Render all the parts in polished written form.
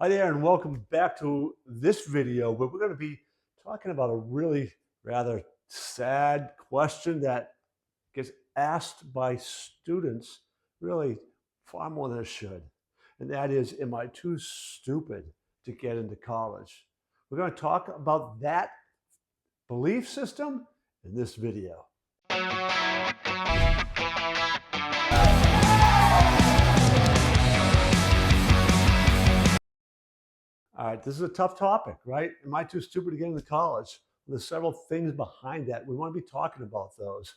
Hi there, and welcome back to this video where we're going to be talking about a really rather sad question that gets asked by students really far more than it should. And that is, am I too stupid to get into college? We're going to talk about that belief system in this video. All right, this is a tough topic, right? Am I too stupid to get into college? There's several things behind that. We want to be talking about those.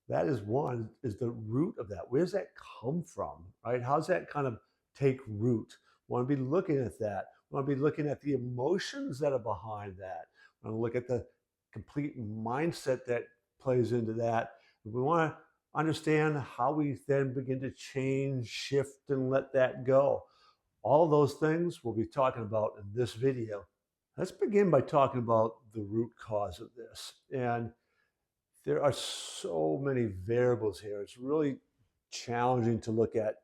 That is one, is the root of that. Where does that come from, right? How's that kind of take root? We want to be looking at that. We want to be looking at the emotions that are behind that. We want to look at the complete mindset that plays into that. We want to understand how we then begin to change, shift, and let that go. All of those things we'll be talking about in this video. Let's begin by talking about the root cause of this. And there are so many variables here. It's really challenging to look at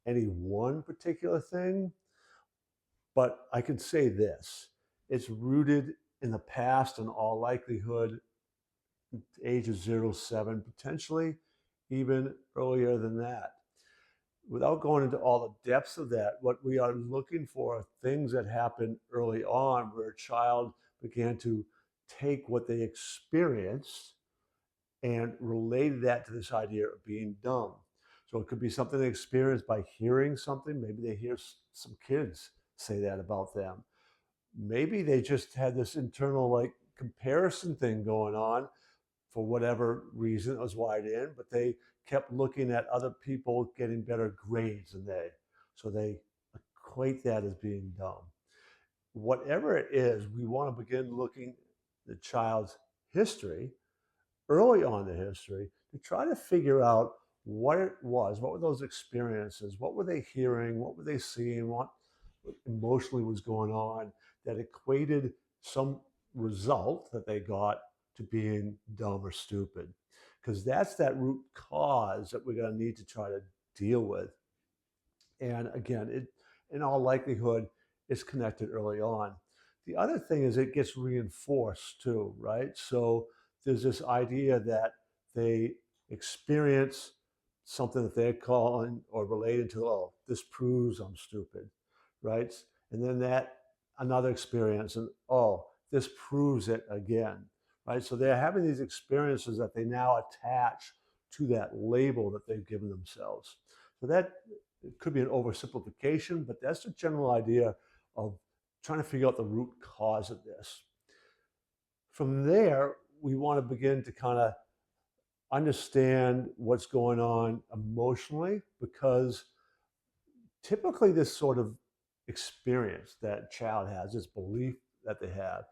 any one particular thing, but I can say this. It's rooted in the past in all likelihood, ages 0 to 7, potentially even earlier than that. Without going into all the depths of that, what we are looking for are things that happen early on where a child began to take what they experienced and related that to this idea of being dumb. So it could be something they experienced by hearing something. Maybe they hear some kids say that about them. Maybe they just had this internal like comparison thing going on for whatever reason it was wired in, but they kept looking at other people getting better grades than they. So they equate that as being dumb. Whatever it is, we want to begin looking at the child's history, early on in the history, to try to figure out what it was, what were those experiences, what were they hearing, what were they seeing, what emotionally was going on that equated some result that they got to being dumb or stupid. Because that's that root cause that we're going to need to try to deal with. And again, it, in all likelihood, is connected early on. The other thing is it gets reinforced too, right? So there's this idea that they experience something that they're calling or related to, oh, this proves I'm stupid, right? And then that another experience, and oh, this proves it again, right? So they're having these experiences that they now attach to that label that they've given themselves. So that it could be an oversimplification, but that's the general idea of trying to figure out the root cause of this. From there, we want to begin to kind of understand what's going on emotionally, because typically this sort of experience that child has, this belief that they have,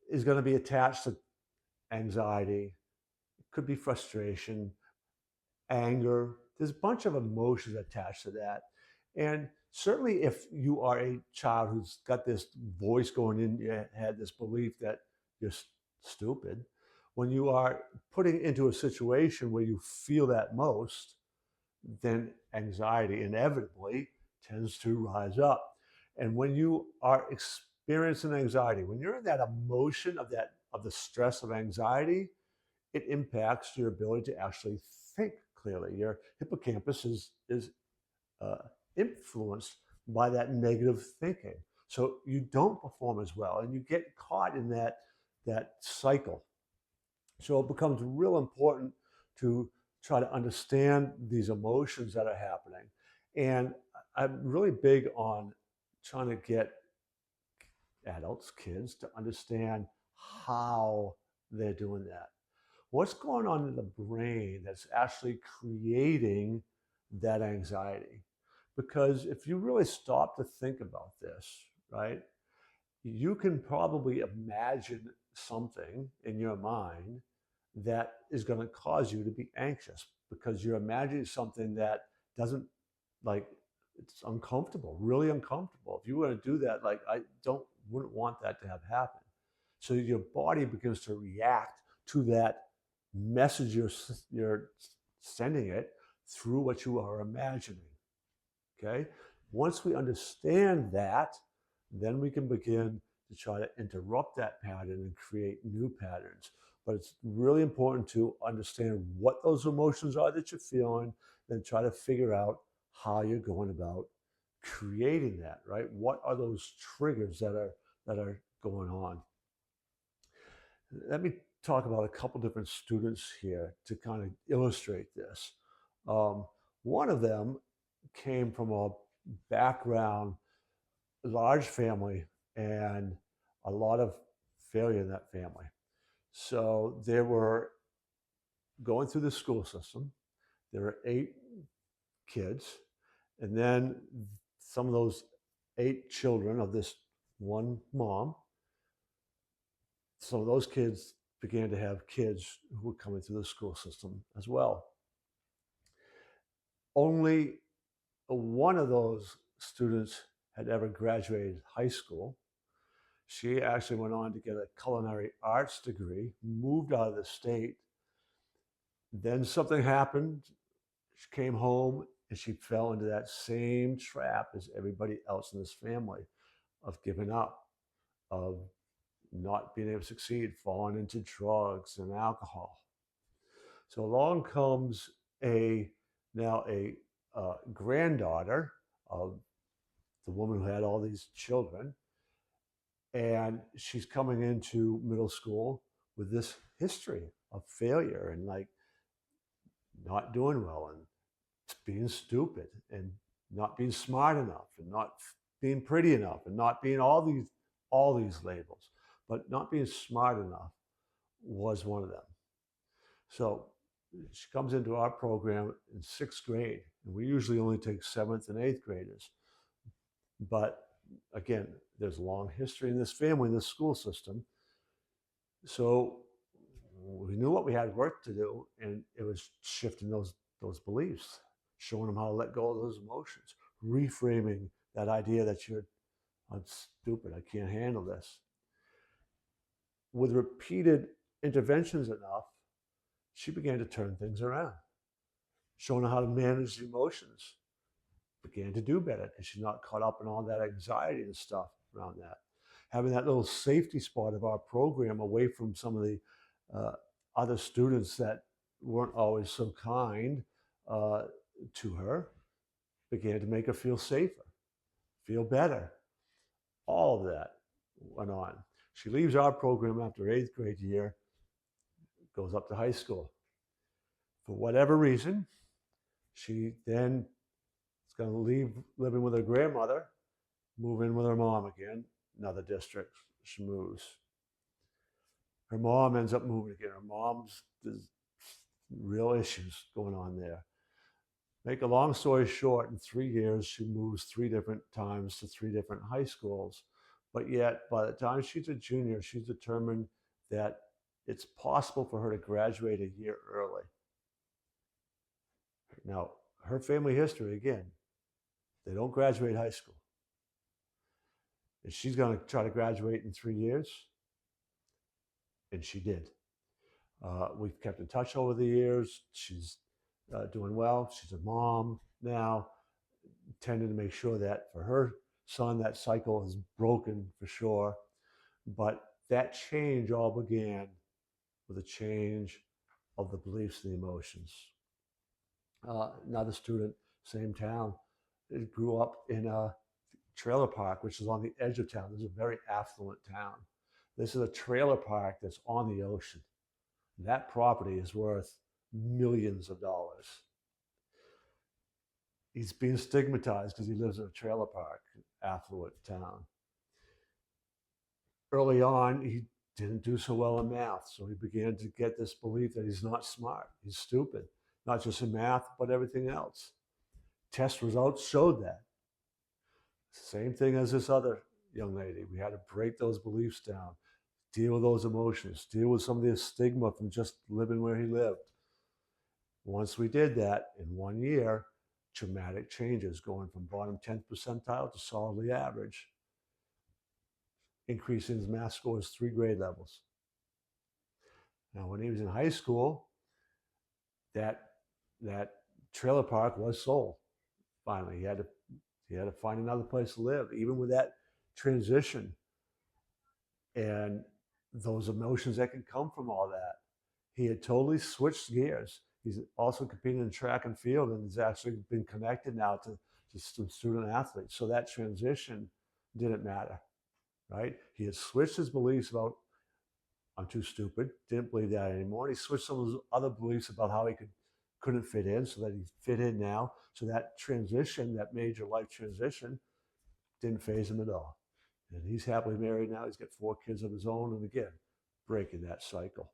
is going to be attached to anxiety. It could be frustration, anger. There's a bunch of emotions attached to that. And certainly if you are a child who's got this voice going in your head, this belief that you're stupid, when you are putting into a situation where you feel that most, then anxiety inevitably tends to rise up. And when you are experiencing anxiety, when you're in that emotion of the stress of anxiety, it impacts your ability to actually think clearly. Your hippocampus is uh, influenced by that negative thinking. So you don't perform as well, and you get caught in that cycle. So it becomes real important to try to understand these emotions that are happening. And I'm really big on trying to get adults, kids, to understand how they're doing that. What's going on in the brain that's actually creating that anxiety? Because if you really stop to think about this, right, you can probably imagine something in your mind that is going to cause you to be anxious because you're imagining something that doesn't, like, it's uncomfortable, really uncomfortable. If you were to do that, like, wouldn't want that to have happened. So your body begins to react to that message you're sending it through what you are imagining. Okay. Once we understand that, Then we can begin to try to interrupt that pattern and create new patterns. But it's really important to understand what those emotions are that you're feeling, then try to figure out how you're going about creating that, right? What are those triggers that are going on? Let me talk about a couple different students here to kind of illustrate this. Um, One of them came from a background, large family, and a lot of failure in that family. So they were going through the school system. There were 8 kids, and then some of those 8 children of this one mom, some of those kids began to have kids who were coming through the school system as well. Only one of those students had ever graduated high school. She actually went on to get a culinary arts degree, moved out of the state. Then something happened. She came home and she fell into that same trap as everybody else in this family of giving up, of not being able to succeed, falling into drugs and alcohol. So along comes a now a granddaughter of the woman who had all these children, and she's coming into middle school with this history of failure and like not doing well and being stupid and not being smart enough and not being pretty enough and not being all these labels, but not being smart enough was one of them. So she comes into our program in 6th grade, and we usually only take 7th and 8th graders. But again, there's a long history in this family, in this school system. So we knew what we had work to do, and it was shifting those beliefs, showing them how to let go of those emotions, reframing that idea that I'm stupid, I can't handle this. With repeated interventions enough, she began to turn things around, showing her how to manage the emotions, began to do better because she's not caught up in all that anxiety and stuff around that. Having that little safety spot of our program away from some of the uh, other students that weren't always so kind uh, to her began to make her feel safer, feel better. All of that went on. She leaves our program after 8th grade year, goes up to high school. For whatever reason, she then is going to leave living with her grandmother, move in with her mom again, another district. She moves. Her mom ends up moving again. Her mom's, there's real issues going on there. Make a long story short, in 3 years, she moves 3 different times to 3 different high schools. But yet, by the time she's a junior, she's determined that it's possible for her to graduate a year early. Now, her family history, again, they don't graduate high school. And she's going to try to graduate in 3 years. And she did. We've kept in touch over the years. She's doing well. She's a mom now, tending to make sure that for her son, that cycle is broken for sure. But that change all began with a change of the beliefs and the emotions. Another student, same town, grew up in a trailer park, which is on the edge of town. This is a very affluent town. This is a trailer park that's on the ocean. That property is worth millions of dollars. He's being stigmatized because he lives in a trailer park, affluent town. Early on, he didn't do so well in math, so he began to get this belief that he's not smart, he's stupid, not just in math, but everything else. Test results showed that. Same thing as this other young lady. We had to break those beliefs down, deal with those emotions, deal with some of the stigma from just living where he lived. Once we did that, in 1 year, dramatic changes, going from bottom 10th percentile to solidly average, increasing his math scores 3 grade levels. Now, when he was in high school, that trailer park was sold. Finally, he had to find another place to live. Even with that transition and those emotions that can come from all that. He had totally switched gears. He's also competing in track and field and has actually been connected now to some student athletes. So that transition didn't matter, right? He had switched his beliefs about, I'm too stupid, didn't believe that anymore. And he switched some of his other beliefs about how he couldn't fit in so that he fit in now. So that transition, that major life transition, didn't phase him at all. And he's happily married now. He's got 4 kids of his own. And again, breaking that cycle.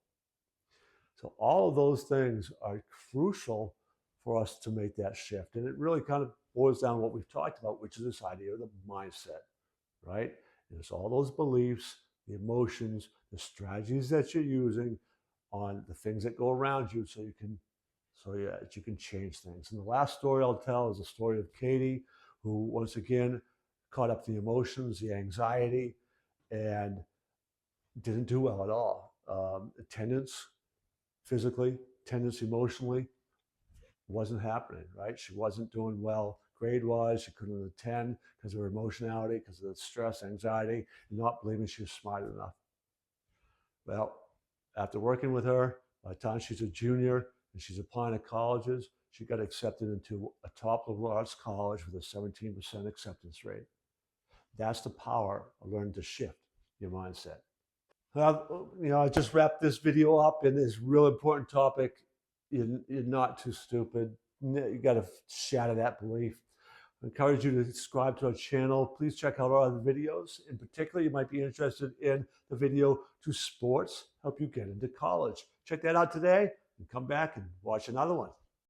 So all of those things are crucial for us to make that shift. And it really kind of boils down to what we've talked about, which is this idea of the mindset, right? And it's all those beliefs, the emotions, the strategies that you're using on the things that go around you so that you can change things. And the last story I'll tell is the story of Katie, who once again caught up the emotions, the anxiety, and didn't do well at all. Attendance physically, attendance emotionally wasn't happening, right? She wasn't doing well grade-wise. She couldn't attend because of her emotionality, because of the stress, anxiety, and not believing she was smart enough. Well, after working with her, by the time she's a junior and she's applying to colleges, she got accepted into a top liberal arts college with a 17% acceptance rate. That's the power of learning to shift your mindset. I just wrapped this video up in this real important topic. You're not too stupid. You got to shatter that belief. I encourage you to subscribe to our channel. Please check out our other videos. In particular, you might be interested in the video "Do Sports Help You Get into College?" Check that out today and come back and watch another one.